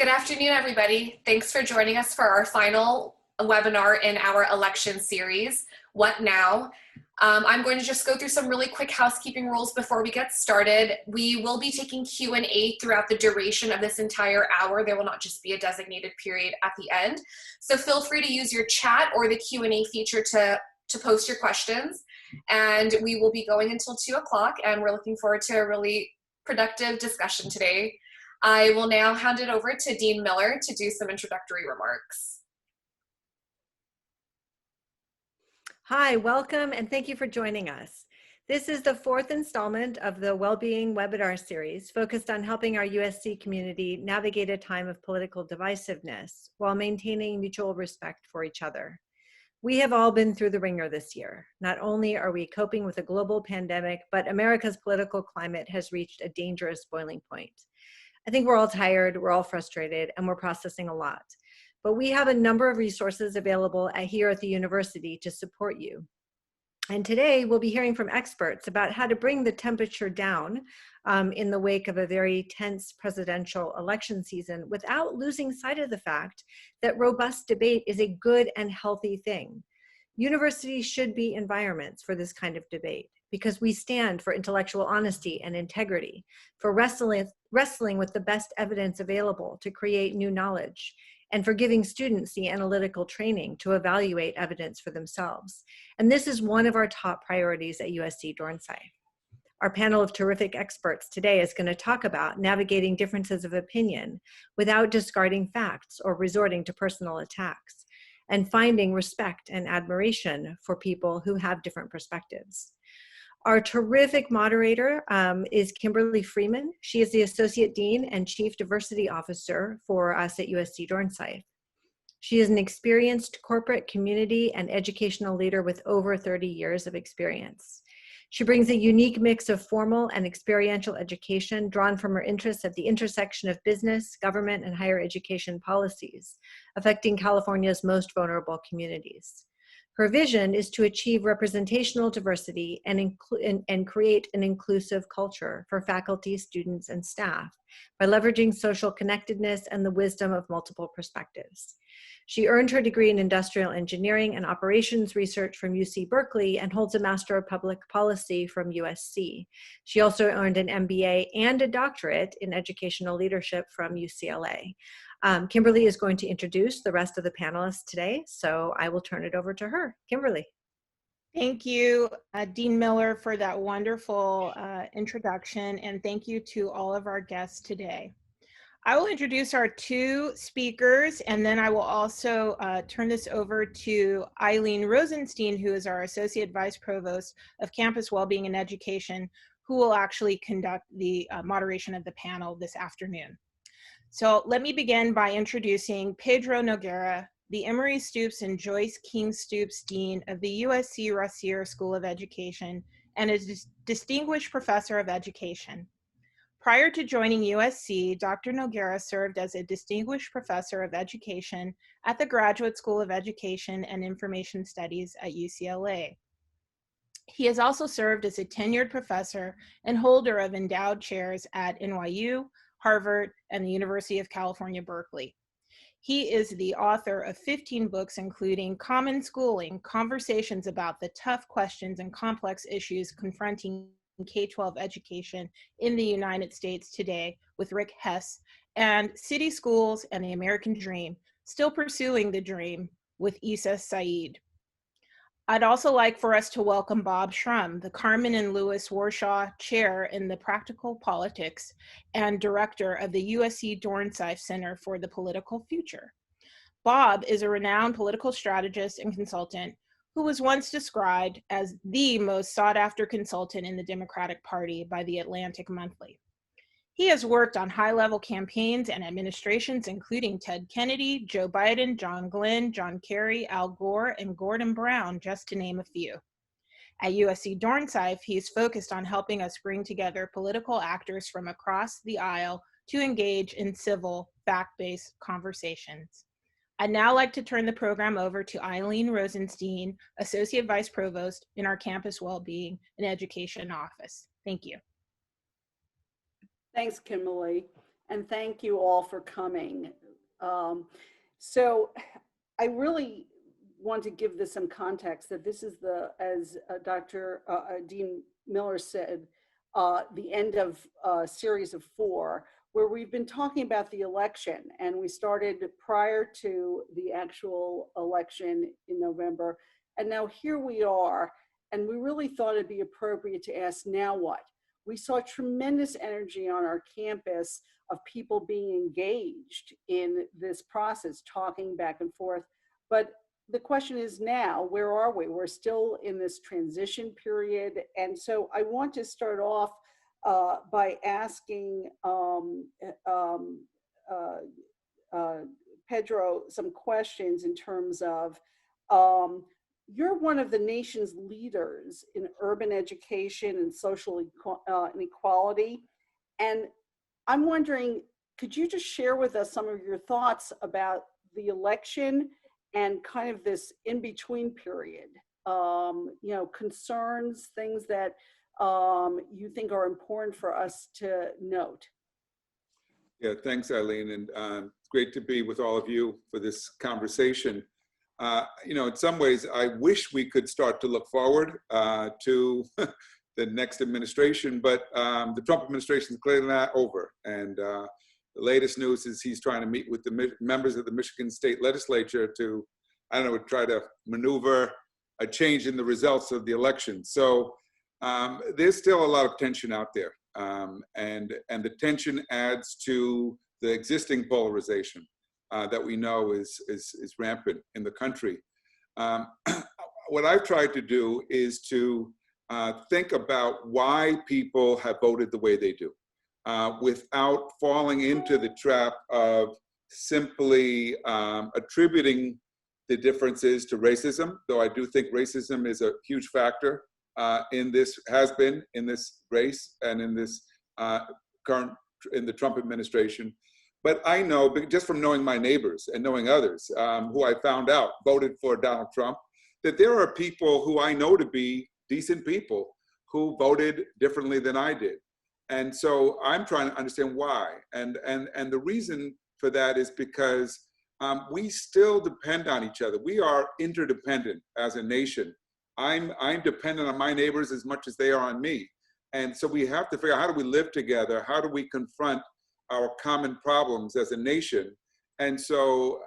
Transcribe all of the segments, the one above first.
Good afternoon, everybody. Thanks for joining us for our final webinar in our election series, What Now? I'm going to just go through some really quick housekeeping rules before we get started. We will be taking Q&A throughout the duration of this entire hour. There will not just be a designated period at the end. So feel free to use your chat or the Q&A feature to post your questions. And we will be going until 2 o'clock, and we're looking forward to a really productive discussion today. I will now hand it over to Dean Miller to do some introductory remarks. Hi, welcome, and thank you for joining us. This is the fourth installment of the Wellbeing webinar series focused on helping our USC community navigate a time of political divisiveness while maintaining mutual respect for each other. We have all been through the ringer this year. Not only are we coping with a global pandemic, but America's political climate has reached a dangerous boiling point. I think we're all tired, we're all frustrated, and we're processing a lot. But we have a number of resources available here at the university to support you. And today we'll be hearing from experts about how to bring the temperature down in the wake of a very tense presidential election season without losing sight of the fact that robust debate is a good and healthy thing. Universities should be environments for this kind of debate because we stand for intellectual honesty and integrity, for wrestling with the best evidence available to create new knowledge, and for giving students the analytical training to evaluate evidence for themselves. And this is one of our top priorities at USC Dornsife. Our panel of terrific experts today is going to talk about navigating differences of opinion without discarding facts or resorting to personal attacks, and finding respect and admiration for people who have different perspectives. Our terrific moderator is Kimberly Freeman. She is the Associate Dean and Chief Diversity Officer for us at USC Dornsife. She is an experienced corporate, community, and educational leader with over 30 years of experience. She brings a unique mix of formal and experiential education drawn from her interests at the intersection of business, government, and higher education policies affecting California's most vulnerable communities. Her vision is to achieve representational diversity and create an inclusive culture for faculty, students, and staff by leveraging social connectedness and the wisdom of multiple perspectives. She earned her degree in industrial engineering and operations research from UC Berkeley and holds a Master of Public Policy from USC. She also earned an MBA and a doctorate in educational leadership from UCLA. Kimberly is going to introduce the rest of the panelists today, so I will turn it over to her. Kimberly. Thank you, Dean Miller, for that wonderful introduction, and thank you to all of our guests today. I will introduce our two speakers, and then I will also turn this over to Ilene Rosenstein, who is our Associate Vice Provost of Campus Wellbeing and Education, who will actually conduct the moderation of the panel this afternoon. So let me begin by introducing Pedro Noguera, the Emory Stoops and Joyce King Stoops Dean of the USC Rossier School of Education and is Distinguished Professor of Education. Prior to joining USC, Dr. Noguera served as a Distinguished Professor of Education at the Graduate School of Education and Information Studies at UCLA. He has also served as a tenured professor and holder of endowed chairs at NYU, Harvard, and the University of California, Berkeley. He is the author of 15 books, including Common Schooling, Conversations about the Tough Questions and Complex Issues Confronting K-12 Education in the United States Today with Rick Hess, and City Schools and the American Dream, Still Pursuing the Dream with Issa Saeed. I'd also like for us to welcome Bob Shrum, the Carmen and Lewis Warshaw Chair in the Practical Politics and Director of the USC Dornsife Center for the Political Future. Bob is a renowned political strategist and consultant who was once described as the most sought-after consultant in the Democratic Party by the Atlantic Monthly. He has worked on high-level campaigns and administrations, including Ted Kennedy, Joe Biden, John Glenn, John Kerry, Al Gore, and Gordon Brown, just to name a few. At USC Dornsife, he is focused on helping us bring together political actors from across the aisle to engage in civil, fact-based conversations. I'd now like to turn the program over to Ilene Rosenstein, Associate Vice Provost in our Campus Wellbeing and Education Office. Thank you. Thanks, Kimberly. and thank you all for coming. So I really want to give this some context that this is as Dr. Dean Miller said, the end of a series of 4, where we've been talking about the election, and we started prior to the actual election in November, and now here we are, and we really thought it'd be appropriate to ask, now what? We saw tremendous energy on our campus of people being engaged in this process, talking back and forth, but the question is now, where are we? We're still in this transition period. And so I want to start off by asking Pedro some questions in terms of, you're one of the nation's leaders in urban education and social inequality. And I'm wondering, could you just share with us some of your thoughts about the election and kind of this in-between period, concerns, things that you think are important for us to note? Yeah, thanks, Ilene, and it's great to be with all of you for this conversation. In some ways, I wish we could start to look forward to the next administration, but the Trump administration is clearly not over. And the latest news is he's trying to meet with the members of the Michigan State Legislature to, try to maneuver a change in the results of the election. So there's still a lot of tension out there. And the tension adds to the existing polarization that we know is rampant in the country. What I've tried to do is to think about why people have voted the way they do, without falling into the trap of simply attributing the differences to racism, though I do think racism is a huge factor in this, has been in this race and in this in the Trump administration. But I know, just from knowing my neighbors and knowing others who I found out voted for Donald Trump, that there are people who I know to be decent people who voted differently than I did. And so I'm trying to understand why. And the reason for that is because we still depend on each other. We are interdependent as a nation. I'm dependent on my neighbors as much as they are on me. And so we have to figure out, how do we live together? How do we confront our common problems as a nation? And so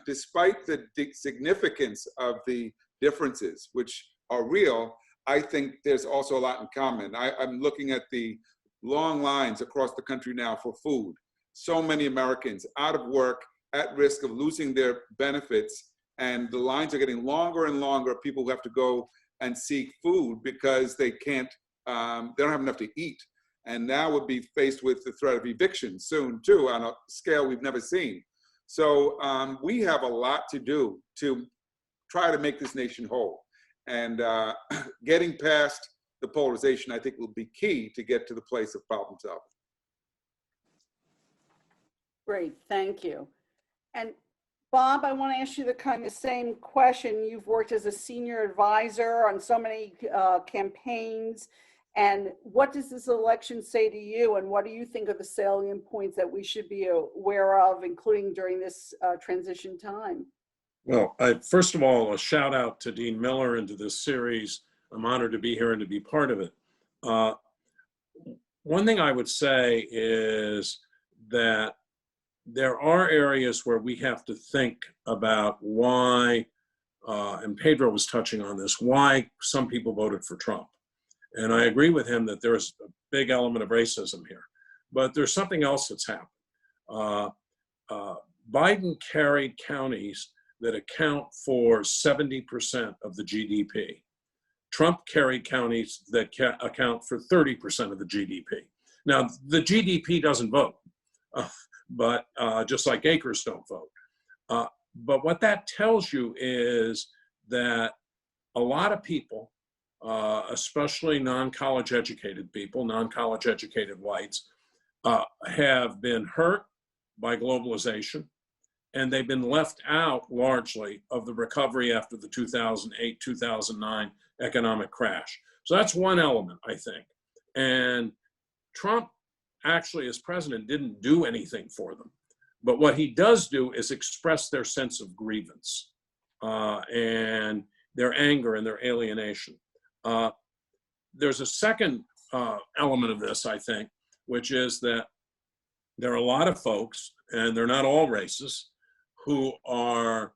despite the significance of the differences, which are real, I think there's also a lot in common. I'm looking at the long lines across the country now for food. So many Americans out of work, at risk of losing their benefits, and the lines are getting longer and longer. People who have to go and seek food because they can't, they don't have enough to eat. And now we'll be faced with the threat of eviction soon too, on a scale we've never seen. So we have a lot to do to try to make this nation whole. And getting past the polarization, I think, will be key to get to the place of problem solving. Great, thank you. And Bob, I want to ask you the kind of same question. You've worked as a senior advisor on so many campaigns. And what does this election say to you? And what do you think are the salient points that we should be aware of, including during this transition time? Well, first of all, a shout out to Dean Miller and to this series. I'm honored to be here and to be part of it. One thing I would say is that there are areas where we have to think about why, and Pedro was touching on this, why some people voted for Trump. And I agree with him that there's a big element of racism here. But there's something else that's happened. Biden carried counties that account for 70% of the GDP. Trump carried counties that account for 30% of the GDP. Now, the GDP doesn't vote, but just like acres don't vote. But what that tells you is that a lot of people, especially non-college educated people, non-college educated whites, have been hurt by globalization, and they've been left out largely of the recovery after the 2008-2009 economic crash. So that's one element, I think. And Trump actually, as president, didn't do anything for them. But what he does do is express their sense of grievance and their anger and their alienation. There's a second element of this, I think, which is that there are a lot of folks, and they're not all races, who are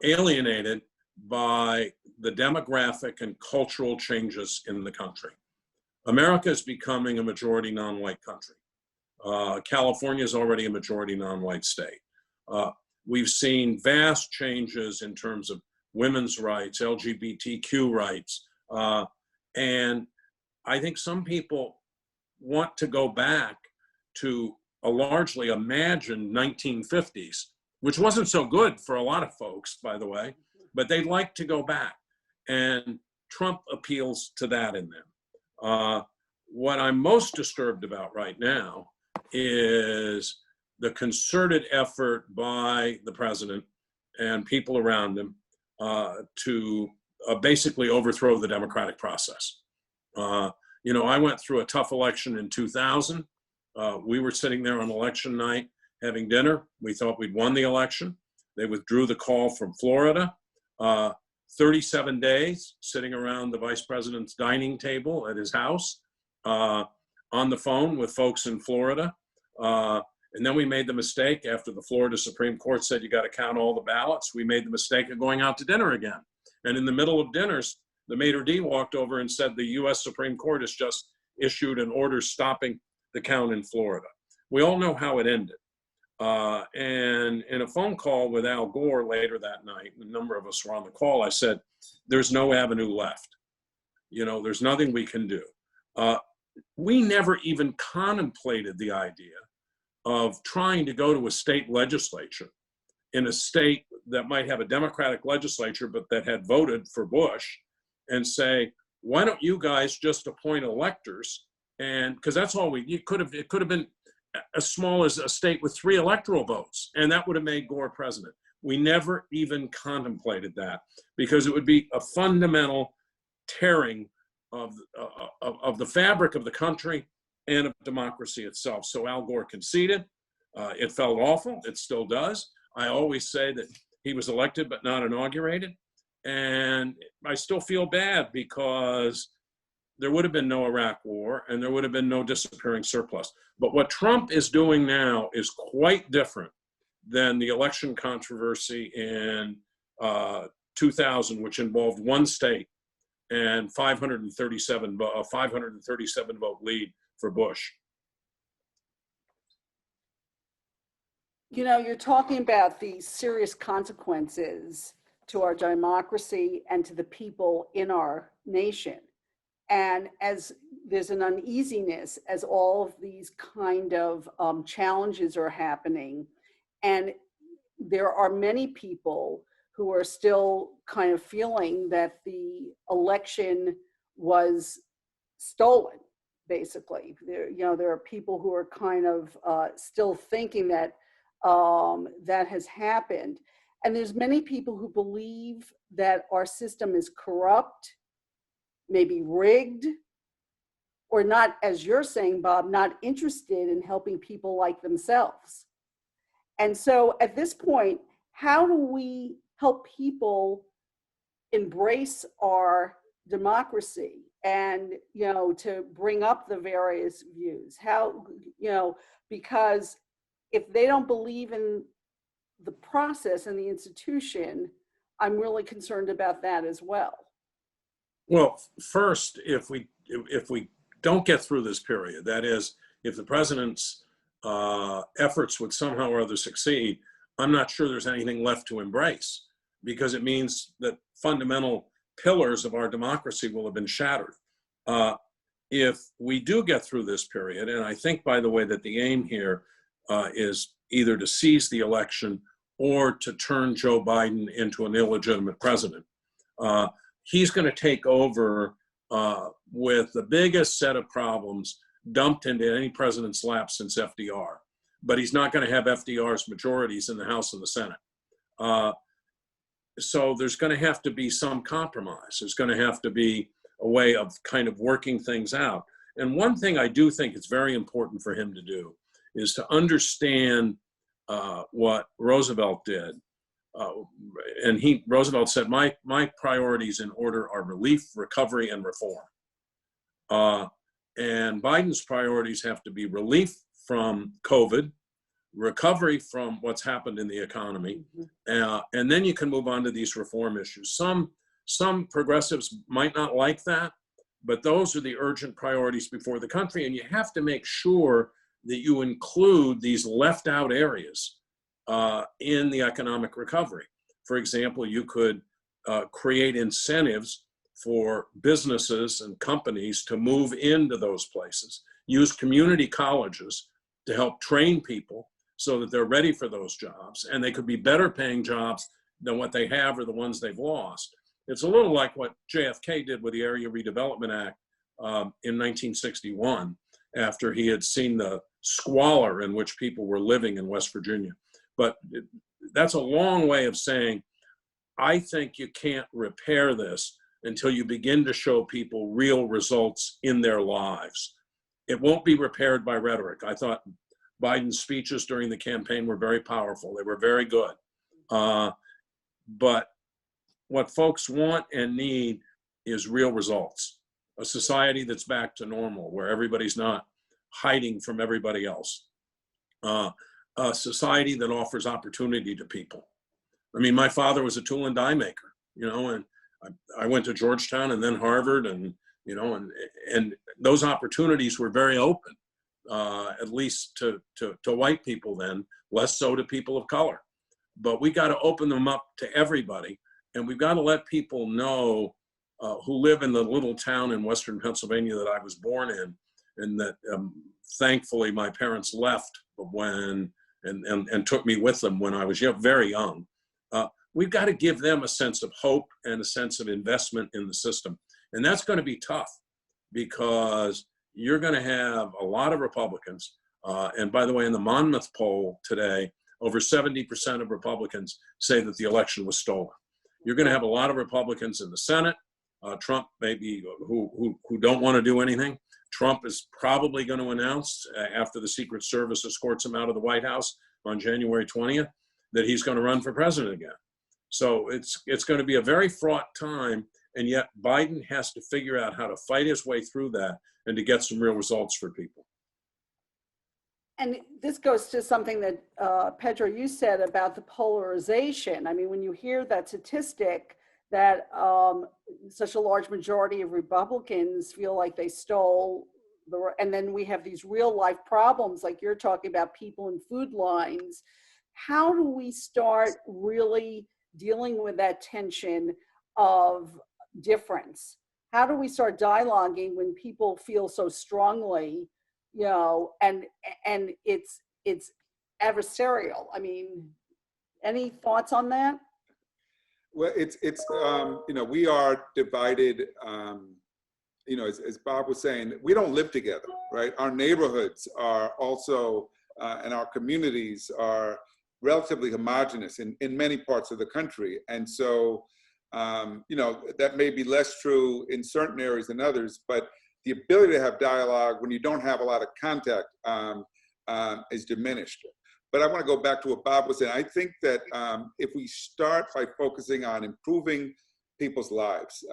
alienated by the demographic and cultural changes in the country. America is becoming a majority non-white country. California is already a majority non-white state. We've seen vast changes in terms of women's rights, LGBTQ rights, and I think some people want to go back to a largely imagined 1950s, which wasn't so good for a lot of folks, by the way, but they'd like to go back. And Trump appeals to that in them. What I'm most disturbed about right now is the concerted effort by the president and people around him to basically overthrow the democratic process. You know, I went through a tough election in 2000. We were sitting there on election night having dinner. We thought we'd won the election. They withdrew the call from Florida. 37 days sitting around the vice president's dining table at his house on the phone with folks in Florida. And then we made the mistake after the Florida Supreme Court said you got to count all the ballots. We made the mistake of going out to dinner again. And in the middle of dinners, the maitre d' walked over and said the US Supreme Court has just issued an order stopping the count in Florida. We all know how it ended. And in a phone call with Al Gore later that night, a number of us were on the call, I said, there's no avenue left. You know, there's nothing we can do. We never even contemplated the idea of trying to go to a state legislature in a state that might have a Democratic legislature, but that had voted for Bush, and say, why don't you guys just appoint electors? And because that's all it could have been as small as a state with 3 electoral votes, and that would have made Gore president. We never even contemplated that because it would be a fundamental tearing of the fabric of the country and of democracy itself. So Al Gore conceded. It felt awful. It still does. I always say that he was elected but not inaugurated. And I still feel bad because there would have been no Iraq war and there would have been no disappearing surplus. But what Trump is doing now is quite different than the election controversy in 2000, which involved one state and 537 vote lead for Bush. You know, you're talking about the serious consequences to our democracy and to the people in our nation. And as there's an uneasiness as all of these kind of challenges are happening, and there are many people who are still kind of feeling that the election was stolen, basically. There are people who are kind of still thinking that that has happened. And there's many people who believe that our system is corrupt, maybe rigged, or not, as you're saying, Bob, not interested in helping people like themselves. And so at this point, how do we help people embrace our democracy and, to bring up the various views? How, because if they don't believe in the process and the institution, I'm really concerned about that as well. Well, first, if we don't get through this period, that is, if the president's efforts would somehow or other succeed, I'm not sure there's anything left to embrace, because it means that fundamental pillars of our democracy will have been shattered. If we do get through this period, and I think, by the way, that the aim here is either to seize the election or to turn Joe Biden into an illegitimate president. He's going to take over with the biggest set of problems dumped into any president's lap since FDR. But he's not going to have FDR's majorities in the House and the Senate. So there's going to have to be some compromise. There's going to have to be a way of kind of working things out. And one thing I do think it's very important for him to do is to understand what Roosevelt did. And Roosevelt said, my priorities in order are relief, recovery, and reform. And Biden's priorities have to be relief from COVID, recovery from what's happened in the economy, and then you can move on to these reform issues. Some progressives might not like that, but those are the urgent priorities before the country, and you have to make sure that you include these left out areas in the economic recovery. For example, you could create incentives for businesses and companies to move into those places, use community colleges to help train people so that they're ready for those jobs, and they could be better paying jobs than what they have or the ones they've lost. It's a little like what JFK did with the Area Redevelopment Act in 1961, after he had seen the squalor in which people were living in West Virginia. But that's a long way of saying, I think you can't repair this until you begin to show people real results in their lives. It won't be repaired by rhetoric. I thought Biden's speeches during the campaign were very powerful. They were very good. But what folks want and need is real results. A society that's back to normal, where everybody's not hiding from everybody else. A society that offers opportunity to people. I mean, my father was a tool and die maker, and I went to Georgetown and then Harvard, and those opportunities were very open, at least to white people then, less so to people of color. But we got to open them up to everybody, and we've got to let people know who live in the little town in Western Pennsylvania that I was born in, and that thankfully my parents left when and took me with them when I was very young. We've got to give them a sense of hope and a sense of investment in the system. And that's going to be tough, because you're going to have a lot of Republicans. And by the way, in the Monmouth poll today, over 70% of Republicans say that the election was stolen. You're going to have a lot of Republicans in the Senate. Trump maybe who don't want to do anything. Trump is probably going to announce after the Secret Service escorts him out of the White House on January 20th that he's going to run for president again. So it's going to be a very fraught time, and yet Biden has to figure out how to fight his way through that and to get some real results for people. And this goes to something that, Pedro, you said about the polarization. I mean, when you hear that statistic that such a large majority of Republicans feel like they stole, and then we have these real life problems like you're talking about, people in food lines. How do we start really dealing with that tension of difference? How do we start dialoguing when people feel so strongly, and it's adversarial? I mean, any thoughts on that? Well, it's we are divided. As Bob was saying, we don't live together, right? Our neighborhoods are also, and our communities are relatively homogenous in many parts of the country. And so, that may be less true in certain areas than others, but the ability to have dialogue when you don't have a lot of contact is diminished. But I want to go back to what Bob was saying. I think that if we start by focusing on improving people's lives,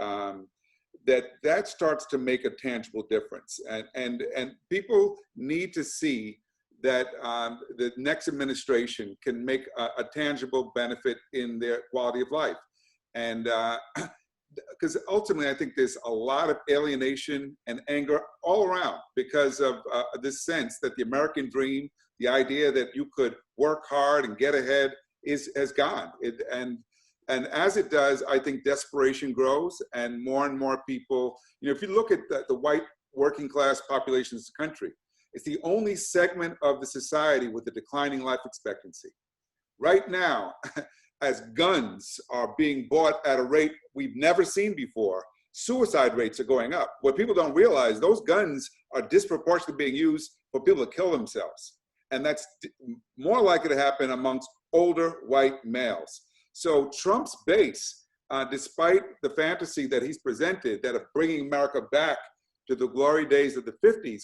that starts to make a tangible difference. And people need to see that the next administration can make a tangible benefit in their quality of life. And because ultimately, I think there's a lot of alienation and anger all around because of this sense that the American dream, the idea that you could work hard and get ahead has gone. And as it does, I think desperation grows, and more people, if you look at the white working class population in this country, it's the only segment of the society with a declining life expectancy. Right now, as guns are being bought at a rate we've never seen before, suicide rates are going up. What people don't realize, those guns are disproportionately being used for people to kill themselves. And that's more likely to happen amongst older white males. So Trump's base, despite the fantasy that he's presented that of bringing America back to the glory days of the 50s,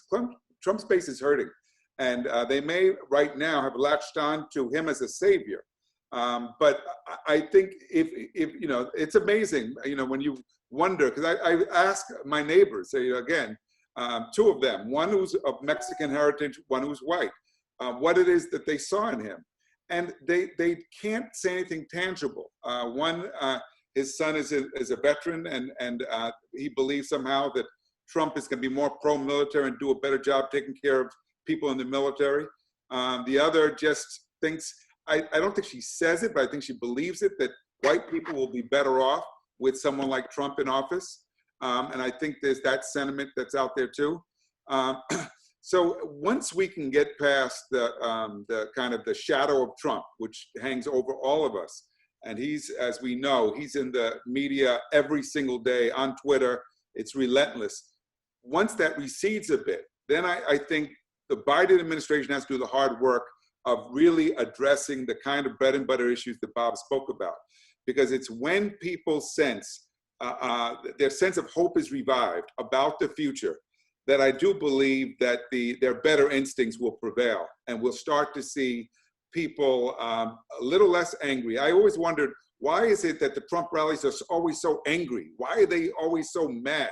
Trump's base is hurting. And they may right now have latched on to him as a savior. But I think if you know, it's amazing, you know, when you wonder, because I ask my neighbors, again, two of them, one who's of Mexican heritage, one who's white, what it is that they saw in him. And they can't say anything tangible. One, his son is a veteran, and he believes somehow that Trump is going to be more pro-military and do a better job taking care of people in the military. The other just thinks, I don't think she says it, but I think she believes it, that white people will be better off with someone like Trump in office. And I think there's that sentiment that's out there too. So once we can get past the kind of the shadow of Trump, which hangs over all of us, and he's, as we know, he's in the media every single day on Twitter, it's relentless. Once that recedes a bit, then I think the Biden administration has to do the hard work of really addressing the kind of bread and butter issues that Bob spoke about. Because it's when people sense, their sense of hope is revived about the future, that I do believe that their better instincts will prevail, and we'll start to see people a little less angry. I always wondered, why is it that the Trump rallies are always so angry? Why are they always so mad?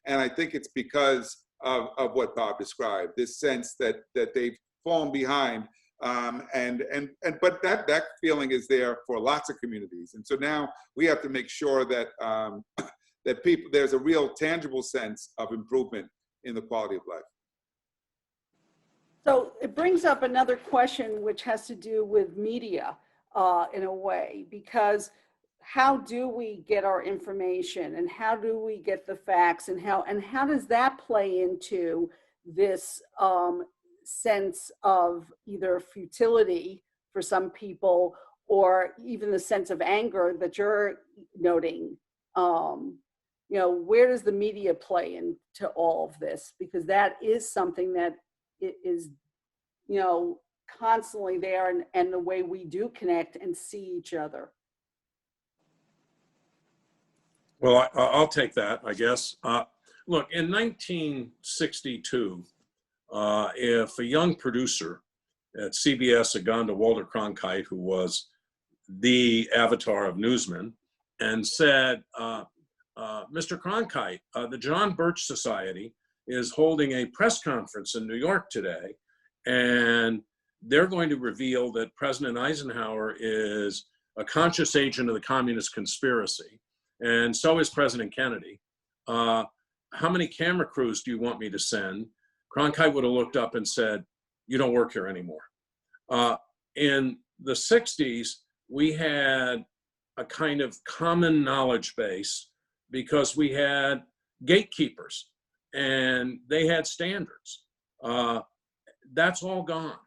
And I think it's because of what Bob described, this sense that they've fallen behind. But that feeling is there for lots of communities. And so now we have to make sure that that there's a real tangible sense of improvement in the quality of life. So it brings up another question, which has to do with media in a way, because how do we get our information, and how do we get the facts, and how does that play into this sense of either futility for some people, or even the sense of anger that you're noting? You know, where does the media play into all of this? Because that is something that is, you know, constantly there, and the way we do connect and see each other. Well, I'll take that, I guess. Look, in 1962, if a young producer at CBS had gone to Walter Cronkite, who was the avatar of newsmen, and said, Mr. Cronkite, the John Birch Society is holding a press conference in New York today, and they're going to reveal that President Eisenhower is a conscious agent of the communist conspiracy, and so is President Kennedy. How many camera crews do you want me to send? Cronkite would have looked up and said, you don't work here anymore. In the 60s, we had a kind of common knowledge base because we had gatekeepers and they had standards. That's all gone.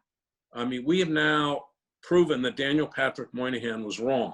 I mean, we have now proven that Daniel Patrick Moynihan was wrong.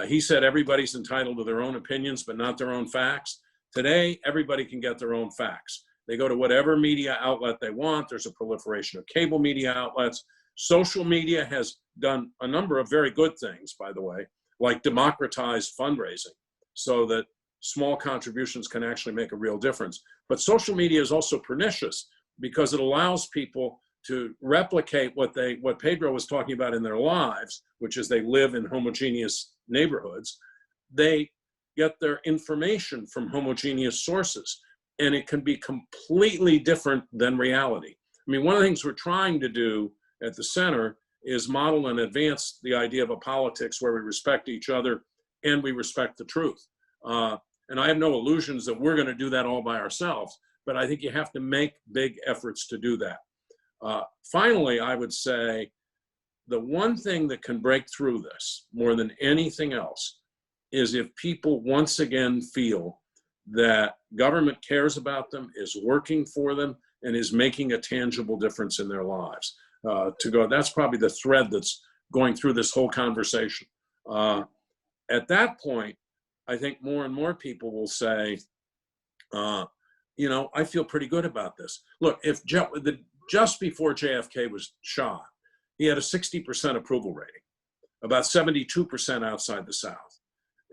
He said everybody's entitled to their own opinions, but not their own facts. Today, everybody can get their own facts. They go to whatever media outlet they want. There's a proliferation of cable media outlets. Social media has done a number of very good things, by the way, like democratized fundraising so that small contributions can actually make a real difference. But social media is also pernicious because it allows people to replicate what Pedro was talking about in their lives, which is they live in homogeneous neighborhoods. They get their information from homogeneous sources, and it can be completely different than reality. I mean, one of the things we're trying to do at the center is model and advance the idea of a politics where we respect each other and we respect the truth. And I have no illusions that we're going to do that all by ourselves, but I think you have to make big efforts to do that. Finally, I would say the one thing that can break through this more than anything else is if people once again feel that government cares about them, is working for them, and is making a tangible difference in their lives. That's probably the thread that's going through this whole conversation. At that point, I think more and more people will say, you know, I feel pretty good about this. Look, if just before JFK was shot, he had a 60% approval rating, about 72% outside the South.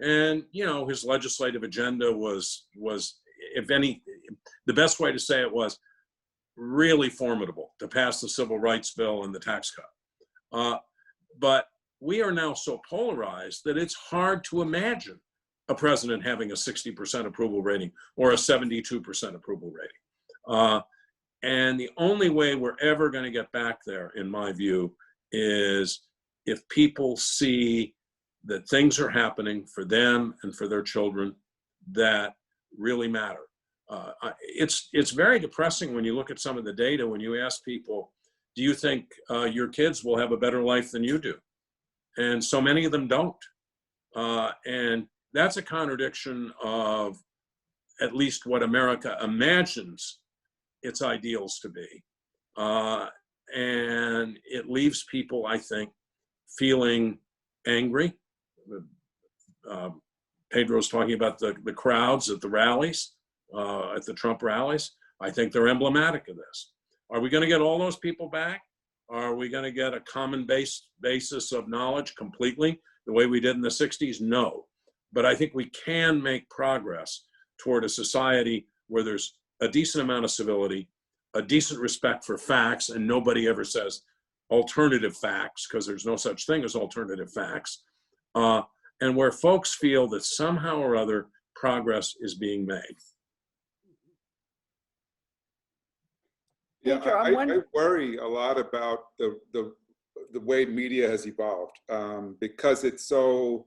And, you know, his legislative agenda was, if any, the best way to say it was really formidable to pass the Civil Rights Bill and the tax cut. But we are now so polarized that it's hard to imagine a president having a 60% approval rating or a 72% approval rating. And the only way we're ever going to get back there, in my view, is if people see that things are happening for them and for their children that really matter. It's very depressing when you look at some of the data, when you ask people, do you think your kids will have a better life than you do? And so many of them don't. And that's a contradiction of at least what America imagines its ideals to be. And it leaves people, I think, feeling angry. Pedro's talking about the crowds at the rallies, at the Trump rallies. I think they're emblematic of this. Are we going to get all those people back? Are we going to get a common basis of knowledge completely, the way we did in the 60s? No. But I think we can make progress toward a society where there's a decent amount of civility, a decent respect for facts, and nobody ever says alternative facts, because there's no such thing as alternative facts, and where folks feel that somehow or other progress is being made. Yeah, I worry a lot about the way media has evolved because it's so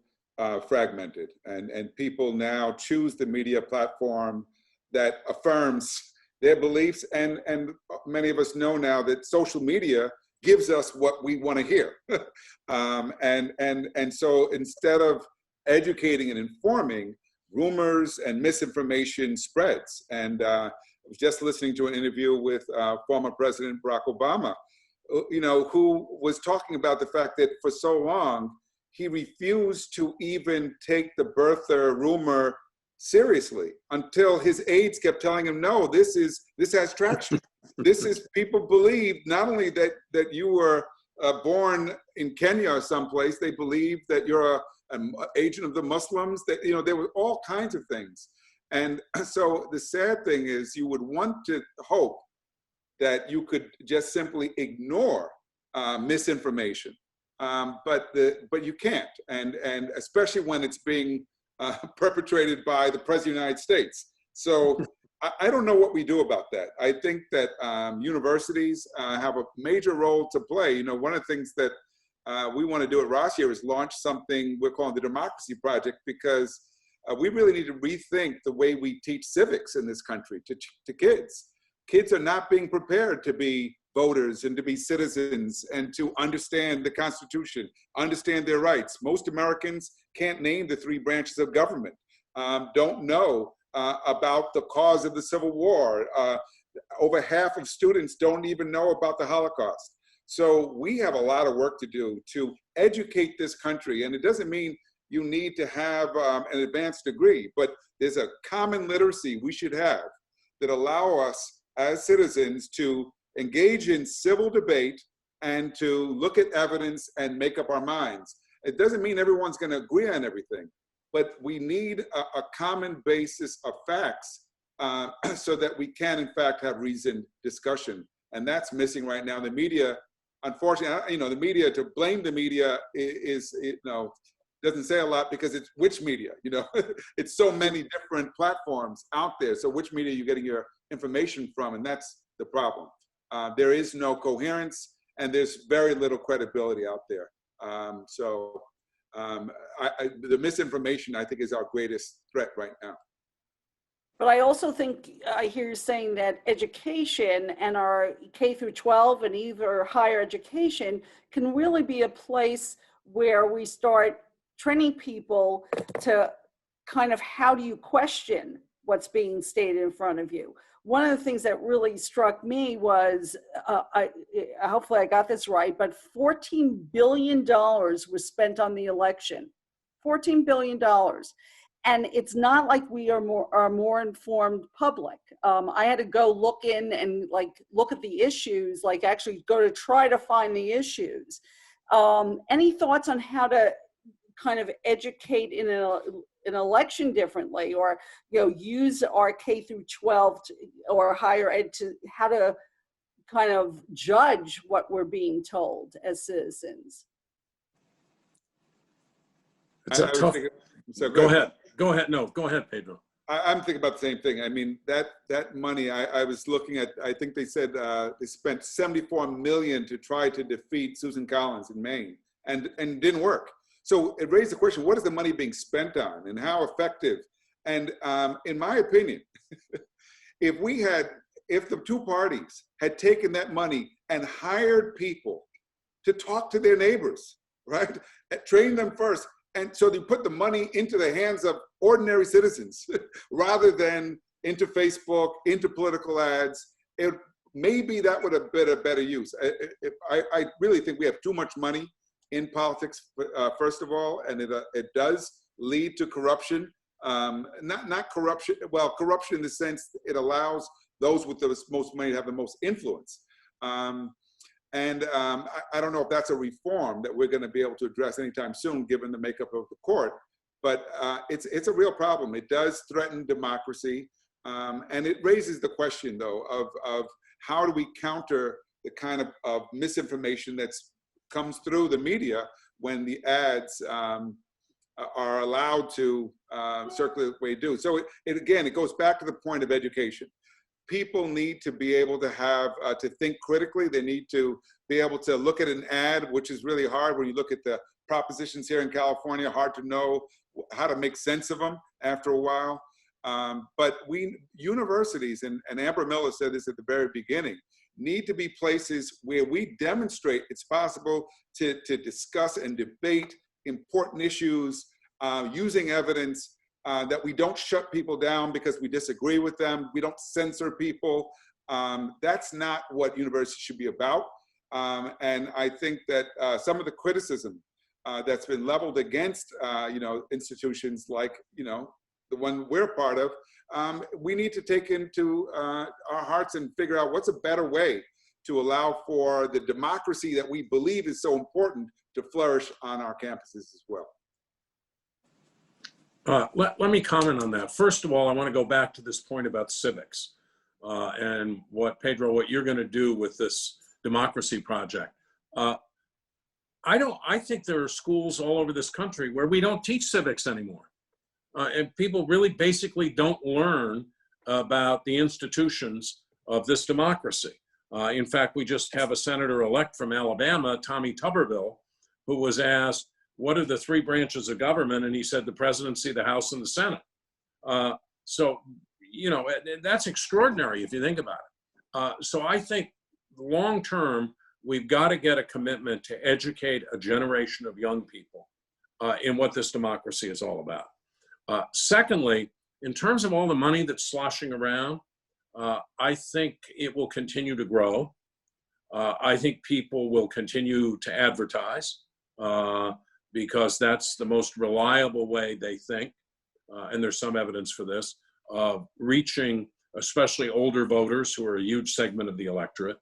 fragmented, and people now choose the media platform that affirms their beliefs, and many of us know now that social media gives us what we want to hear. And so instead of educating and informing, rumors and misinformation spreads. And I was just listening to an interview with former President Barack Obama, who was talking about the fact that for so long, he refused to even take the birther rumor seriously until his aides kept telling him, no, this has traction. This is, people believe not only that you were born in Kenya or someplace, they believe that you're an agent of the Muslims, that, there were all kinds of things. And so the sad thing is, you would want to hope that you could just simply ignore misinformation, but you can't, and especially when it's being perpetrated by the President of the United States. So I don't know what we do about that. I think that universities have a major role to play. One of the things that we want to do at Rossier is launch something we're calling the Democracy Project, because we really need to rethink the way we teach civics in this country to kids. Kids are not being prepared to be voters and to be citizens and to understand the Constitution, understand their rights. Most Americans can't name the 3 branches of government, don't know about the cause of the Civil War. Over half of students don't even know about the Holocaust. So we have a lot of work to do to educate this country. And it doesn't mean you need to have an advanced degree, but there's a common literacy we should have that allow us as citizens to engage in civil debate and to look at evidence and make up our minds. It doesn't mean everyone's going to agree on everything, but we need a common basis of facts so that we can, in fact, have reasoned discussion. And that's missing right now. The media, unfortunately, the media, to blame the media is doesn't say a lot, because it's which media, it's so many different platforms out there. So which media are you getting your information from? And that's the problem. There is no coherence, and there's very little credibility out there. The misinformation, I think, is our greatest threat right now. But I also think I hear you saying that education and our K through 12 and even higher education can really be a place where we start training people to kind of, how do you question what's being stated in front of you? One of the things that really struck me was, hopefully I got this right, but $14 billion was spent on the election. $14 billion. And it's not like we are more informed public. I had to go look in and look at the issues, actually go to try to find the issues. Any thoughts on how to kind of educate in an election differently, or use our K through 12 or higher ed to how to kind of judge what we're being told as citizens. It's a tough. So Go ahead. Go ahead. No, go ahead, Pedro. I'm thinking about the same thing. I mean, that money, I was looking at, I think they said they spent $74 million to try to defeat Susan Collins in Maine, and didn't work. So it raised the question, what is the money being spent on and how effective? And in my opinion, if the two parties had taken that money and hired people to talk to their neighbors, right? Train them first. And so they put the money into the hands of ordinary citizens rather than into Facebook, into political ads. Maybe that would have been a better use. I really think we have too much money in politics, first of all, and it does lead to corruption. Not corruption, well, corruption in the sense it allows those with the most money to have the most influence. I don't know if that's a reform that we're going to be able to address anytime soon, given the makeup of the court. But it's a real problem. It does threaten democracy, and it raises the question, though, of how do we counter the kind of misinformation that comes through the media when the ads are allowed to circulate the way they do. So again, it goes back to the point of education. People need to be able to have, to think critically. They need to be able to look at an ad, which is really hard when you look at the propositions here in California, hard to know how to make sense of them after a while. But universities, and Amber Miller said this at the very beginning, need to be places where we demonstrate it's possible to discuss and debate important issues using evidence, that we don't shut people down because we disagree with them. We don't censor people. That's not what universities should be about. And I think that some of the criticism that's been leveled against institutions like the one we're part of, we need to take into our hearts and figure out what's a better way to allow for the democracy that we believe is so important to flourish on our campuses as well. Let me comment on that. First of all, I want to go back to this point about civics and what you're going to do with this democracy project. I think there are schools all over this country where we don't teach civics anymore. And people really basically don't learn about the institutions of this democracy. In fact, we just have a senator-elect from Alabama, Tommy Tuberville, who was asked, what are the three branches of government? And he said the presidency, the House, and the Senate. So, that's extraordinary if you think about it. So I think long-term, we've got to get a commitment to educate a generation of young people in what this democracy is all about. Secondly, in terms of all the money that's sloshing around, I think it will continue to grow. I think people will continue to advertise. Because that's the most reliable way they think, and there's some evidence for this, of reaching especially older voters who are a huge segment of the electorate.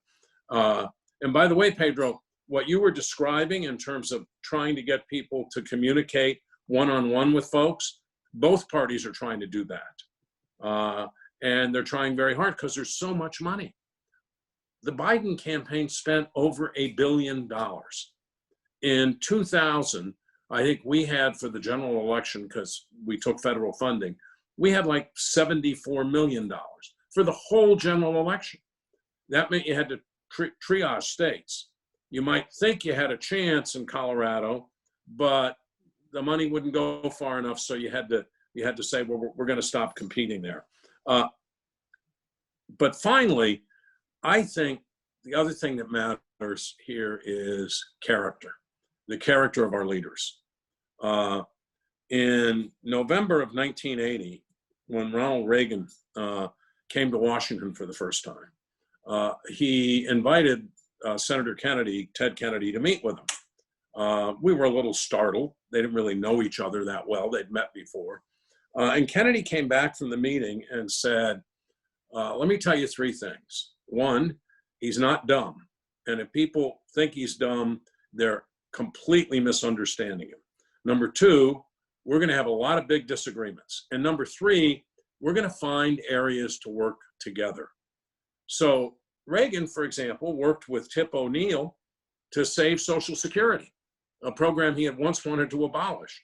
And by the way, Pedro, what you were describing in terms of trying to get people to communicate one-on-one with folks, both parties are trying to do that. And they're trying very hard because there's so much money. The Biden campaign spent over $1 billion. In 2000, I think we had for the general election, because we took federal funding, we had like $74 million for the whole general election. That meant you had to triage states. You might think you had a chance in Colorado, but the money wouldn't go far enough, so you had to say, well, we're going to stop competing there. But finally, I think the other thing that matters here is character. The character of our leaders. In November of 1980, when Ronald Reagan came to Washington for the first time, he invited Senator Kennedy, Ted Kennedy, to meet with him. We were a little startled. They didn't really know each other that well. They'd met before. And Kennedy came back from the meeting and said, let me tell you three things. One, he's not dumb. And if people think he's dumb, they're completely misunderstanding him. Number two, we're going to have a lot of big disagreements. And number three, we're going to find areas to work together. So Reagan, for example, worked with Tip O'Neill to save Social Security, a program he had once wanted to abolish.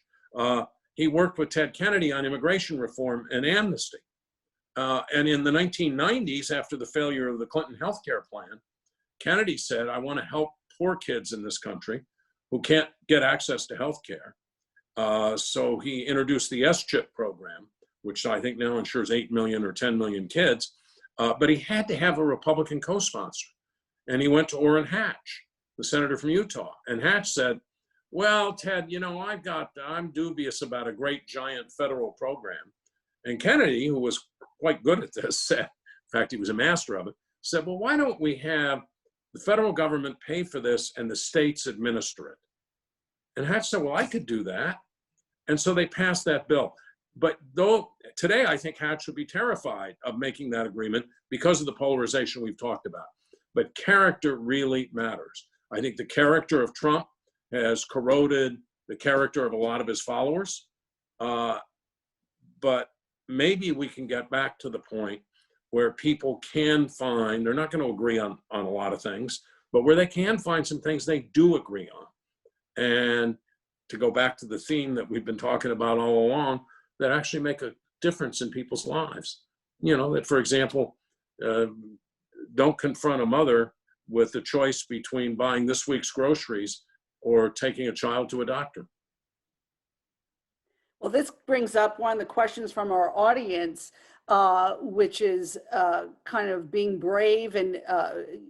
He worked with Ted Kennedy on immigration reform and amnesty. And in the 1990s, after the failure of the Clinton healthcare plan, Kennedy said, I want to help poor kids in this country who can't get access to healthcare. So he introduced the S-CHIP program, which I think now insures 8 million or 10 million kids. But he had to have a Republican co-sponsor. And he went to Orrin Hatch, the senator from Utah. And Hatch said, well, Ted, you know, I'm dubious about a great giant federal program. And Kennedy, who was quite good at this, said, in fact, he was a master of it, said, well, why don't we have the federal government pay for this and the states administer it? And Hatch said, well, I could do that. And so they passed that bill. But though today, I think Hatch would be terrified of making that agreement because of the polarization we've talked about. But character really matters. I think the character of Trump has corroded the character of a lot of his followers. But maybe we can get back to the point where people can find, they're not going to agree on a lot of things, but where they can find some things they do agree on. And to go back to the theme that we've been talking about all along, that actually make a difference in people's lives. You know, that, for example, don't confront a mother with the choice between buying this week's groceries or taking a child to a doctor. Well, this brings up one of the questions from our audience, which is kind of being brave and,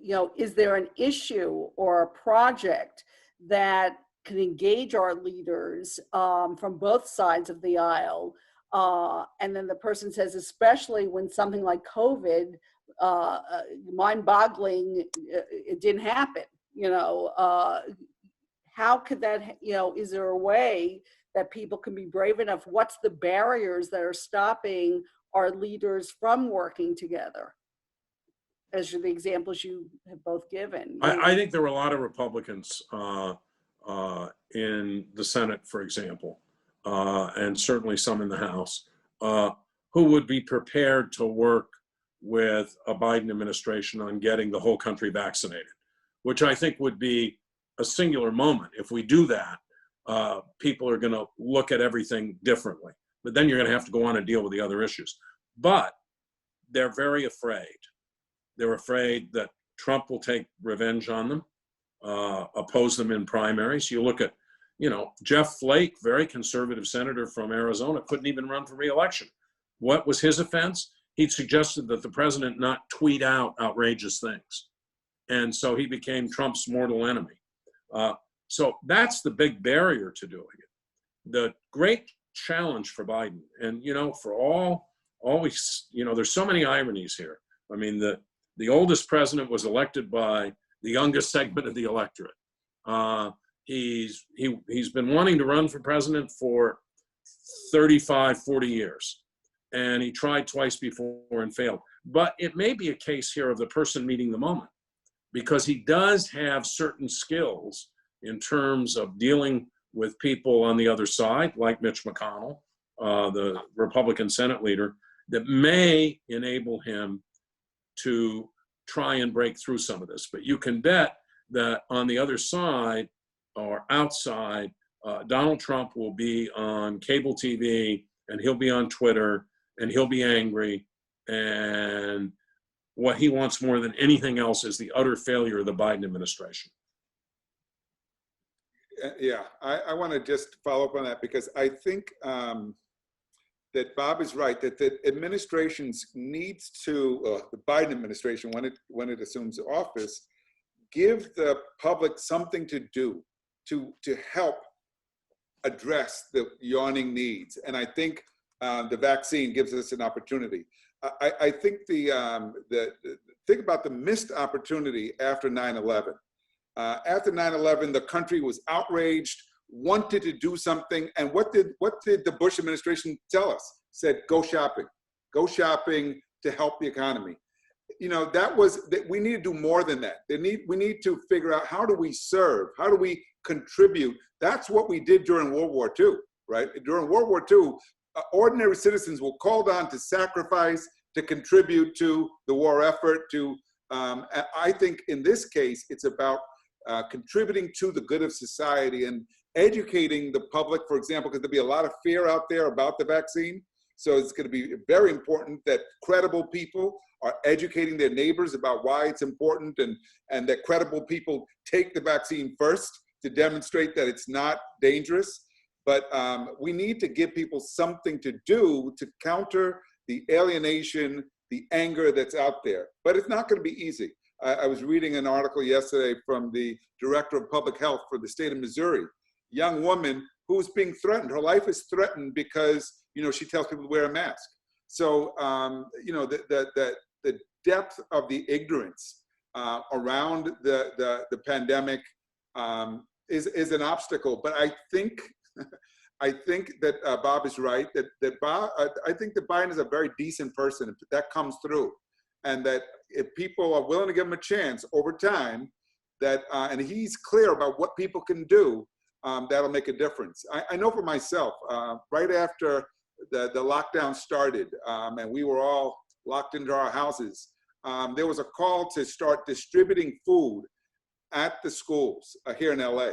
you know, is there an issue or a project that can engage our leaders from both sides of the aisle? And then the person says, especially when something like COVID, mind-boggling, it didn't happen, you know, how could that, you know, is there a way that people can be brave enough? What's the barriers that are stopping our leaders from working together? As the examples you have both given. I think there were a lot of Republicans in the Senate, for example, and certainly some in the House, who would be prepared to work with a Biden administration on getting the whole country vaccinated, which I think would be a singular moment. If we do that, people are going to look at everything differently. But then you're going to have to go on and deal with the other issues. But they're very afraid. They're afraid that Trump will take revenge on them, oppose them in primaries. You look at, you know, Jeff Flake, very conservative senator from Arizona, couldn't even run for re-election. What was his offense? He'd suggested that the president not tweet out outrageous things. And so he became Trump's mortal enemy. So that's the big barrier to doing it. The great challenge for Biden, and, you know, for always, you know, there's so many ironies here. I mean, the oldest president was elected by the youngest segment of the electorate. He's been wanting to run for president for 35, 40 years. And he tried twice before and failed. But it may be a case here of the person meeting the moment, because he does have certain skills in terms of dealing with people on the other side, like Mitch McConnell, the Republican Senate leader, that may enable him to try and break through some of this. But you can bet that on the other side or outside, Donald Trump will be on cable TV, and he'll be on Twitter, and he'll be angry. And what he wants more than anything else is the utter failure of the Biden administration. Yeah, I want to just follow up on that, because I think that Bob is right, that the administrations needs to, the Biden administration, when it assumes office, give the public something to do to help address the yawning needs. And I think the vaccine gives us an opportunity. I think think about the missed opportunity after 9/11. After 9/11, the country was outraged, wanted to do something, and what did the Bush administration tell us? Said, go shopping to help the economy. You know, we need to do more than that. We need to figure out, how do we serve? How do we contribute? That's what we did during World War II. right? During World War II, ordinary citizens were called on to sacrifice, to contribute to the war effort, I think in this case, it's about contributing to the good of society and educating the public, for example, because there'll be a lot of fear out there about the vaccine. So it's going to be very important that credible people are educating their neighbors about why it's important, and that credible people take the vaccine first to demonstrate that it's not dangerous. But we need to give people something to do to counter the alienation, the anger that's out there. But it's not going to be easy. I was reading an article yesterday from the director of public health for the state of Missouri, young woman who's being threatened. Her life is threatened because, she tells people to wear a mask. So, the depth of the ignorance around the pandemic is an obstacle. But I think that Bob is right. I think that Biden is a very decent person. If that comes through, and that if people are willing to give him a chance over time, and he's clear about what people can do, that'll make a difference. I know for myself, right after the lockdown started, and we were all locked into our houses, there was a call to start distributing food at the schools here in LA.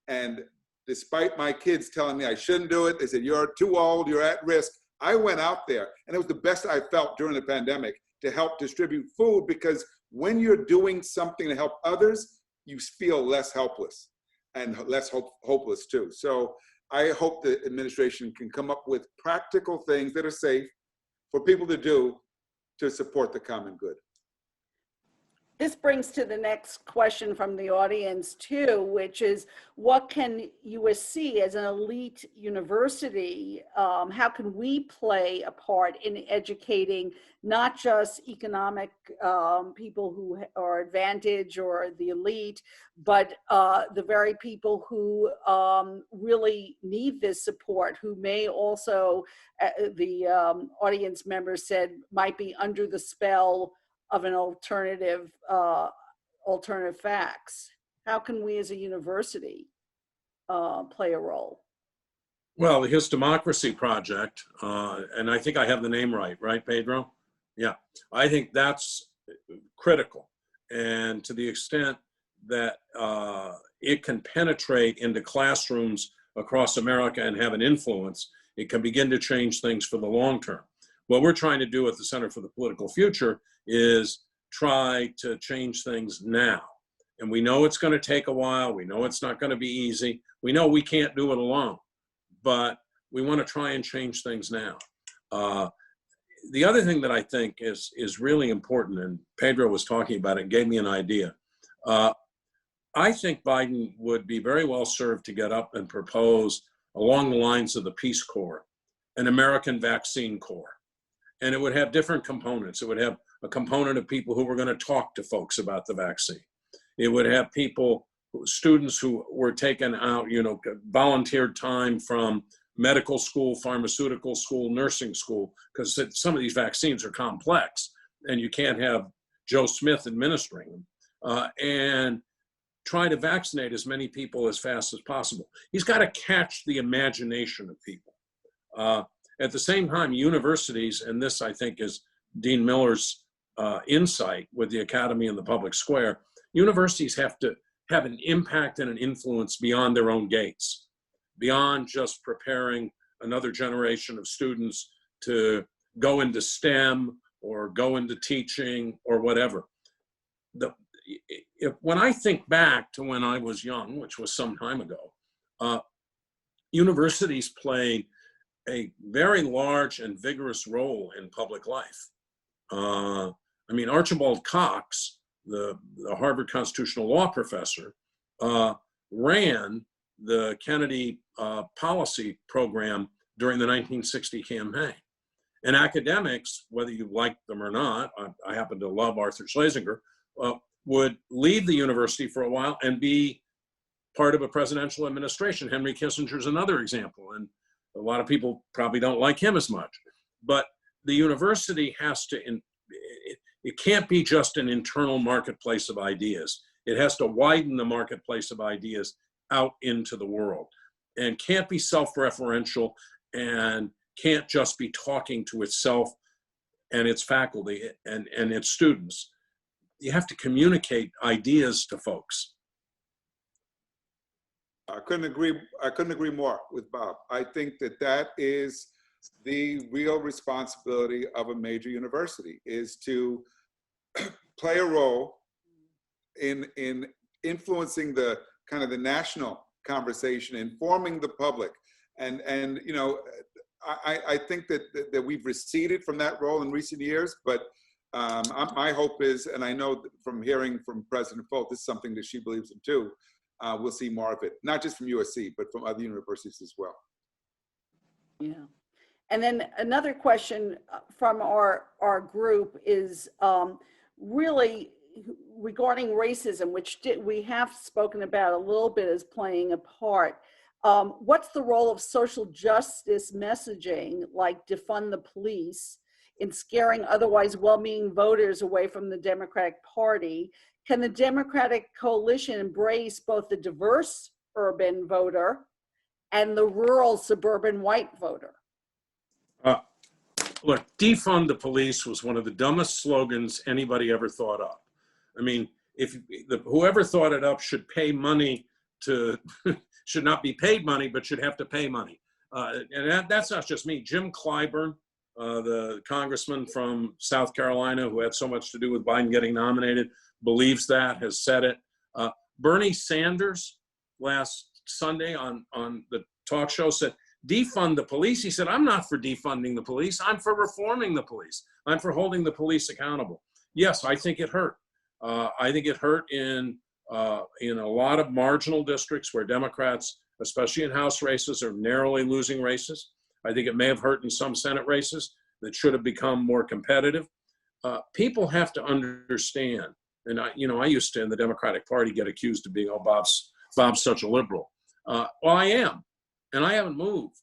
And despite my kids telling me I shouldn't do it, they said, you're too old, you're at risk. I went out there, and it was the best I felt during the pandemic to help distribute food, because when you're doing something to help others, you feel less helpless and less hopeless too. So I hope the administration can come up with practical things that are safe for people to do to support the common good. This brings to the next question from the audience too, which is, what can USC as an elite university, how can we play a part in educating not just economic people who are advantaged or the elite, but the very people who really need this support, who may also, the audience members said, might be under the spell of an alternative facts. How can we as a university play a role? Well, the His Democracy Project, and I think I have the name right, Pedro? Yeah, I think that's critical. And to the extent that it can penetrate into classrooms across America and have an influence, it can begin to change things for the long term. What we're trying to do at the Center for the Political Future is try to change things now. And we know it's going to take a while. We know it's not going to be easy. We know we can't do it alone, but we want to try and change things now. The other thing that I think is really important, and Pedro was talking about it, gave me an idea. I think Biden would be very well served to get up and propose, along the lines of the Peace Corps, an American Vaccine Corps. And it would have different components. It would have a component of people who were going to talk to folks about the vaccine. It would have people, students who were taken out, volunteered time from medical school, pharmaceutical school, nursing school, because some of these vaccines are complex and you can't have Joe Smith administering them, and try to vaccinate as many people as fast as possible. He's got to catch the imagination of people. At the same time, universities, and this I think is Dean Miller's insight with the academy and the public square, universities have to have an impact and an influence beyond their own gates, beyond just preparing another generation of students to go into STEM or go into teaching or whatever. When I think back to when I was young, which was some time ago, universities played a very large and vigorous role in public life. Archibald Cox, the Harvard constitutional law professor, ran the Kennedy policy program during the 1960 campaign. And academics, whether you like them or not, I happen to love Arthur Schlesinger, would leave the university for a while and be part of a presidential administration. Henry Kissinger is another example, and a lot of people probably don't like him as much. But the university has to, it can't be just an internal marketplace of ideas. It has to widen the marketplace of ideas out into the world. and can't be self-referential and can't just be talking to itself and its faculty and its students. You have to communicate ideas to folks. I couldn't agree more with Bob. I think that that is the real responsibility of a major university, is to play a role in influencing the kind of the national conversation, informing the public. And you know, I think that we've receded from that role in recent years, but my hope is, and I know from hearing from President Folt, this is something that she believes in too, we'll see more of it, not just from USC, but from other universities as well. Yeah. And then another question from our group is really regarding racism, which we have spoken about a little bit as playing a part. What's the role of social justice messaging, like defund the police, in scaring otherwise well-meaning voters away from the Democratic Party? Can the Democratic coalition embrace both the diverse urban voter and the rural suburban white voter? Look, defund the police was one of the dumbest slogans anybody ever thought up. I mean, whoever thought it up should pay money to, should not be paid money, but should have to pay money. And that's not just me. Jim Clyburn, the congressman from South Carolina who had so much to do with Biden getting nominated, believes that, has said it. Bernie Sanders last Sunday on the talk show said, defund the police. He said, I'm not for defunding the police. I'm for reforming the police. I'm for holding the police accountable. Yes, I think it hurt. I think it hurt in a lot of marginal districts where Democrats, especially in House races, are narrowly losing races. I think it may have hurt in some Senate races that should have become more competitive. People have to understand, and I used to in the Democratic Party get accused of being, oh, Bob's such a liberal. Well, I am, and I haven't moved.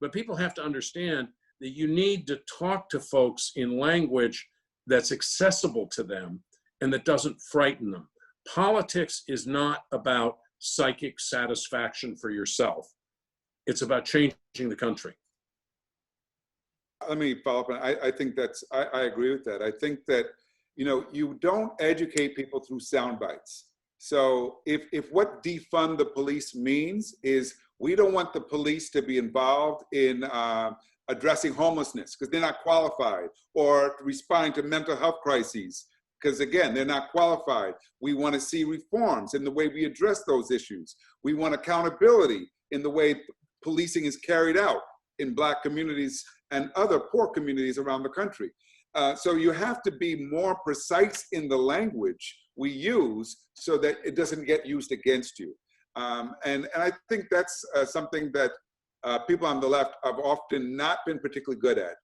But people have to understand that you need to talk to folks in language that's accessible to them and that doesn't frighten them. Politics is not about psychic satisfaction for yourself. It's about changing the country. Let me follow up. I think I agree with that. I think that, you don't educate people through sound bites. So if what defund the police means is we don't want the police to be involved in addressing homelessness because they're not qualified, or responding to mental health crises because, again, they're not qualified. We want to see reforms in the way we address those issues. We want accountability in the way policing is carried out in Black communities and other poor communities around the country. So you have to be more precise in the language we use so that it doesn't get used against you. And I think that's something that people on the left have often not been particularly good at,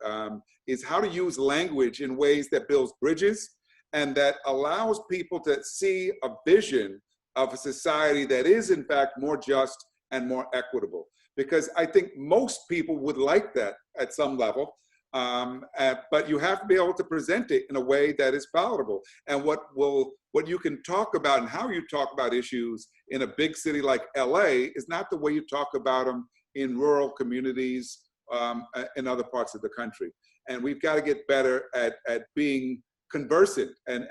is how to use language in ways that builds bridges and that allows people to see a vision of a society that is in fact more just and more equitable. Because I think most people would like that at some level, but you have to be able to present it in a way that is palatable. And what you can talk about and how you talk about issues in a big city like LA is not the way you talk about them in rural communities in other parts of the country. And we've got to get better at being conversant and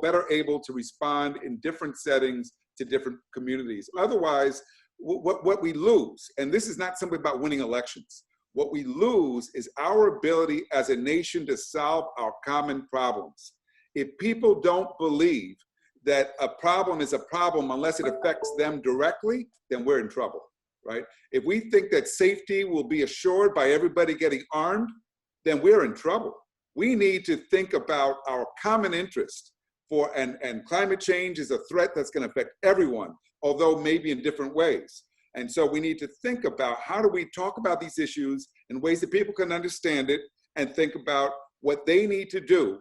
better able to respond in different settings to different communities. Otherwise, what we lose, and this is not simply about winning elections, what we lose is our ability as a nation to solve our common problems. If people don't believe that a problem is a problem unless it affects them directly, then we're in trouble, right? If we think that safety will be assured by everybody getting armed, then we're in trouble. We need to think about our common interest and climate change is a threat that's going to affect everyone, although maybe in different ways. And so we need to think about how do we talk about these issues in ways that people can understand it and think about what they need to do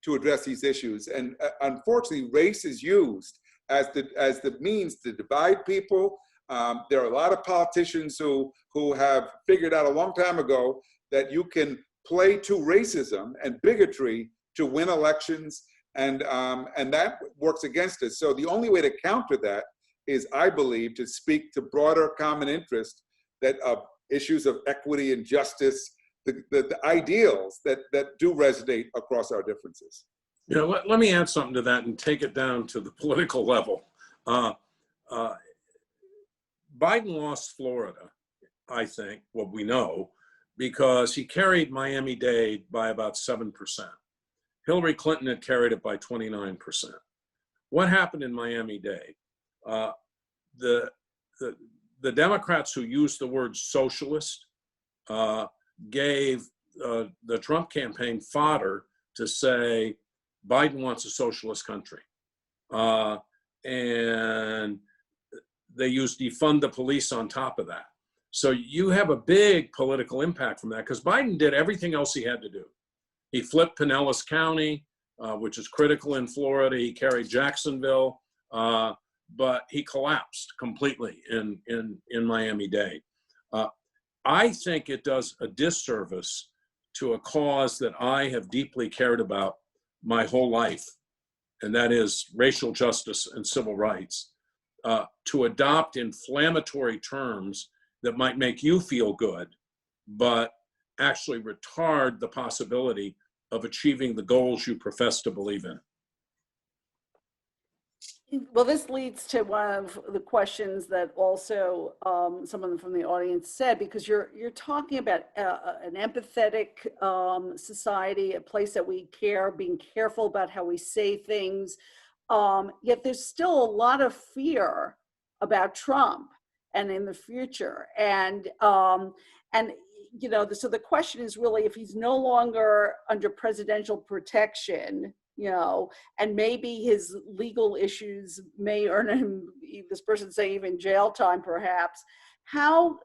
to address these issues. And unfortunately, race is used as the means to divide people. There are a lot of politicians who have figured out a long time ago that you can play to racism and bigotry to win elections, and that works against us. So the only way to counter that is, I believe, to speak to broader common interest, that issues of equity and justice, the ideals that do resonate across our differences. You know, let me add something to that and take it down to the political level. Biden lost Florida, I think, what we know, because he carried Miami-Dade by about 7%. Hillary Clinton had carried it by 29%. What happened in Miami-Dade? The Democrats who used the word socialist gave the Trump campaign fodder to say Biden wants a socialist country. And they used defund the police on top of that. So you have a big political impact from that, because Biden did everything else he had to do. He flipped Pinellas County, which is critical in Florida. He carried Jacksonville, but he collapsed completely in Miami-Dade. I think it does a disservice to a cause that I have deeply cared about my whole life, and that is racial justice and civil rights, to adopt inflammatory terms that might make you feel good, but actually retard the possibility of achieving the goals you profess to believe in. Well, this leads to one of the questions that also someone from the audience said, because you're talking about an empathetic society, a place that we care, being careful about how we say things. Yet there's still a lot of fear about Trump and in the future. And you know, so the question is really, if he's no longer under presidential protection, you know, and maybe his legal issues may earn him, this person say, even jail time perhaps, how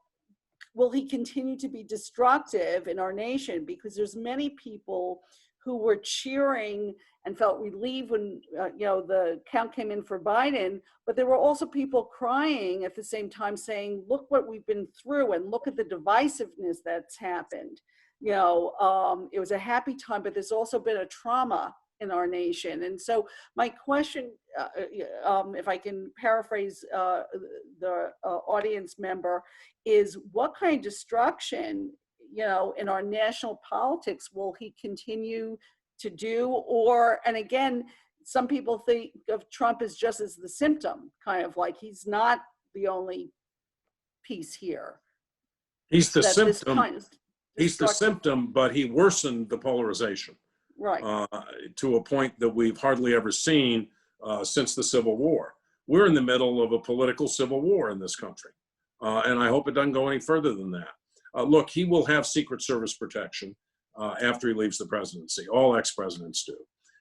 will he continue to be destructive in our nation? Because there's many people who were cheering and felt relieved when you know, the count came in for Biden, but there were also people crying at the same time saying, look what we've been through and look at the divisiveness that's happened. You know, it was a happy time, but there's also been a trauma in our nation. And so my question, if I can paraphrase the audience member, is what kind of destruction, you know, in our national politics will he continue to do? Or, and again, some people think of Trump as just as the symptom, kind of like he's not the only piece here. He's the symptom. He's the symptom, but he worsened the polarization. Right. To a point that we've hardly ever seen since the Civil War. We're in the middle of a political civil war in this country. And I hope it doesn't go any further than that. Look, he will have Secret Service protection after he leaves the presidency. All ex-presidents do.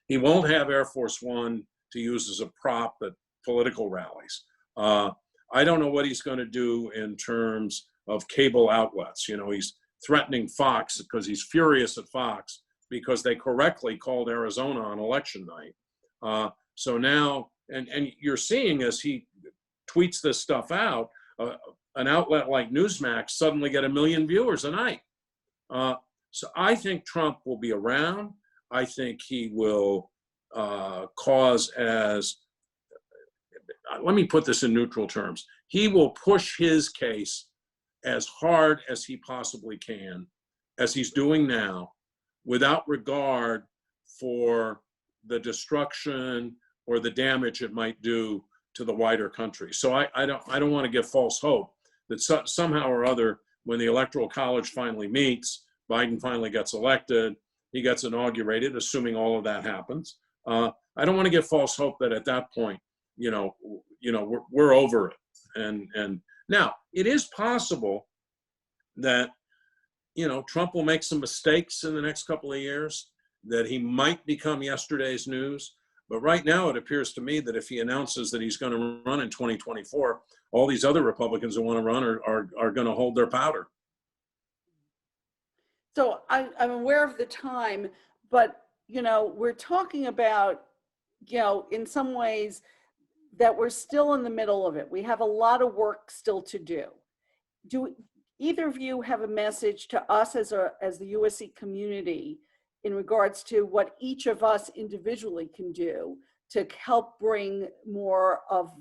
He won't have Air Force One to use as a prop at political rallies. I don't know what he's going to do in terms of cable outlets. You know, he's threatening Fox because he's furious at Fox because they correctly called Arizona on election night. So now, and you're seeing as he tweets this stuff out, an outlet like Newsmax suddenly get 1 million viewers a night. So I think Trump will be around. I think he will cause as, let me put this in neutral terms, he will push his case as hard as he possibly can, as he's doing now, without regard for the destruction or the damage it might do to the wider country. So I don't want to give false hope that somehow or other, when the Electoral College finally meets, Biden finally gets elected, he gets inaugurated, assuming all of that happens. I don't want to give false hope that at that point, we're over it. And now it is possible that, Trump will make some mistakes in the next couple of years, that he might become yesterday's news. But right now, it appears to me that if he announces that he's going to run in 2024, all these other Republicans who want to run are going to hold their powder. So I'm aware of the time, but, we're talking about, in some ways that we're still in the middle of it. We have a lot of work still to do. Do either of you have a message to us as the USC community in regards to what each of us individually can do to help bring more of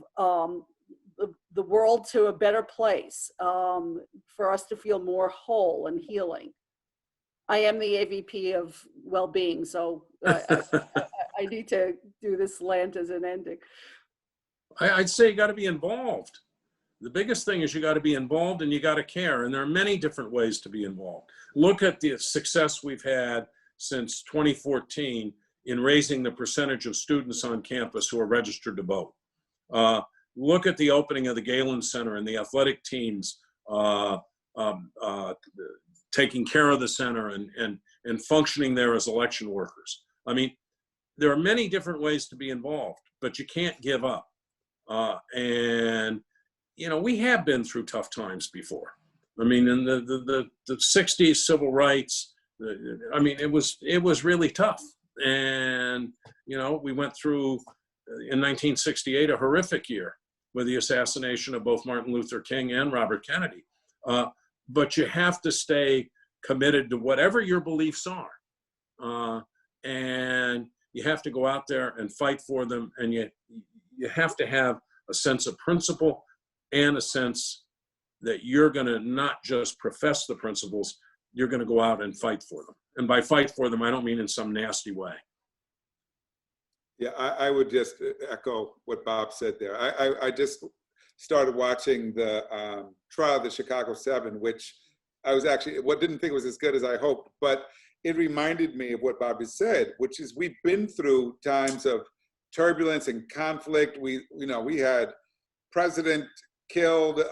the world to a better place, for us to feel more whole and healing. I am the AVP of well-being, so I need to do this Lent as an ending. I'd say you got to be involved. The biggest thing is you got to be involved and you got to care. And there are many different ways to be involved. Look at the success we've had since 2014 in raising the percentage of students on campus who are registered to vote. Look at the opening of the Galen Center and the athletic teams taking care of the center and functioning there as election workers. I mean, there are many different ways to be involved, but you can't give up. And, you know, we have been through tough times before. I mean, in the 60s, civil rights, I mean, it was really tough. And, you know, we went through, in 1968, a horrific year with the assassination of both Martin Luther King and Robert Kennedy. But you have to stay committed to whatever your beliefs are. And you have to go out there and fight for them. And you have to have a sense of principle and a sense that you're going to not just profess the principles, you're going to go out and fight for them. And by fight for them, I don't mean in some nasty way. Yeah, I would just echo what Bob said there. I just started watching the trial of the Chicago 7, which I was actually, didn't think was as good as I hoped, but it reminded me of what Bob has said, which is we've been through times of turbulence and conflict. We had president killed,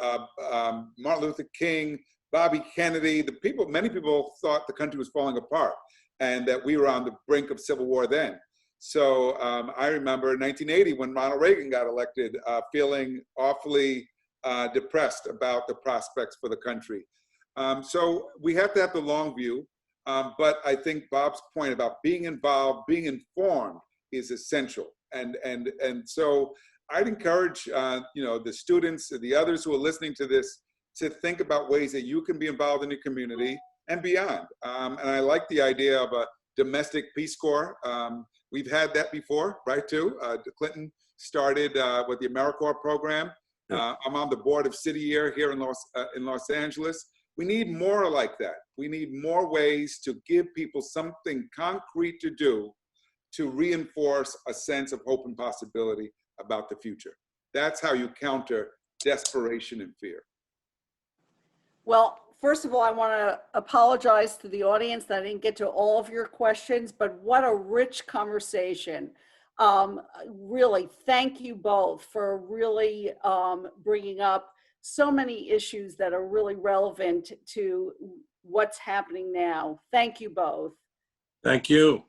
Martin Luther King, Bobby Kennedy. Many people thought the country was falling apart and that we were on the brink of civil war then. So I remember in 1980 when Ronald Reagan got elected, feeling awfully depressed about the prospects for the country. So we have to have the long view, but I think Bob's point about being involved, being informed is essential. And so I'd encourage the students, the others who are listening to this, to think about ways that you can be involved in your community and beyond. And I like the idea of a domestic Peace Corps. We've had that before, right, too? Clinton started with the AmeriCorps program. I'm on the board of City Year here in Los Angeles. We need more like that. We need more ways to give people something concrete to do to reinforce a sense of hope and possibility about the future. That's how you counter desperation and fear. Well, first of all, I want to apologize to the audience that I didn't get to all of your questions, but what a rich conversation. Really, thank you both for really bringing up so many issues that are really relevant to what's happening now. Thank you both. Thank you.